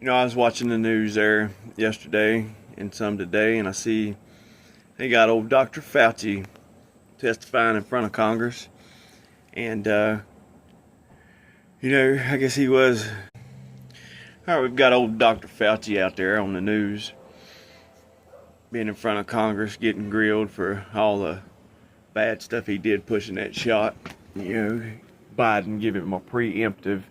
I was watching the news there yesterday and some today, and I see they got old Dr. Fauci testifying in front of Congress. And, I guess he was. All right, we've got old Dr. Fauci out there on the news, being in front of Congress, getting grilled for all the bad stuff he did pushing that shot. Biden giving him a preemptive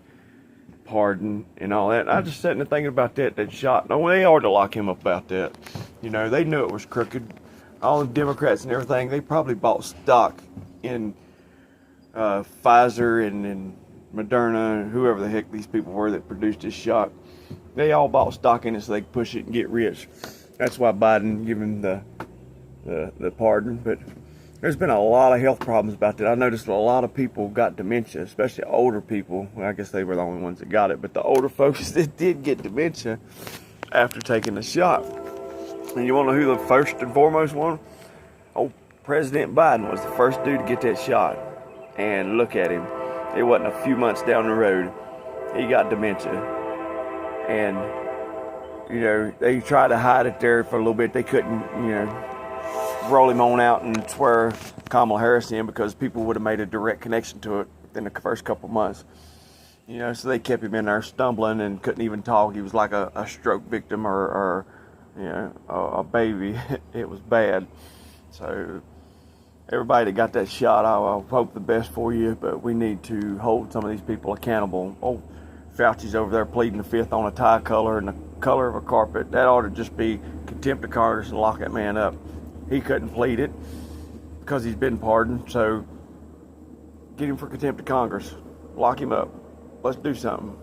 pardon and all that. I just sitting there thinking about that shot. No, they ought to lock him up about that. They knew it was crooked. All the Democrats and everything, they probably bought stock in Pfizer and Moderna and whoever the heck these people were that produced this shot. They all bought stock in it so they could push it and get rich. That's why Biden gave him the pardon. But there's been a lot of health problems about that. I noticed a lot of people got dementia, especially older people. Well, I guess they were the only ones that got it, but the older folks that did get dementia after taking the shot. And you want to know who the first and foremost one? Oh, President Biden was the first dude to get that shot. And look at him. It wasn't a few months down the road. He got dementia. And, they tried to hide it there for a little bit. They couldn't, roll him on out and swear Kamala Harris in because people would have made a direct connection to it within the first couple months. So they kept him in there stumbling and couldn't even talk. He was like a stroke victim or a baby. It was bad. So everybody that got that shot, I hope the best for you, but we need to hold some of these people accountable. Oh, Fauci's over there pleading the fifth on a tie color and the color of a carpet. That ought to just be contempt of Congress and lock that man up. He couldn't plead it because he's been pardoned, so get him for contempt of Congress. Lock him up. Let's do something.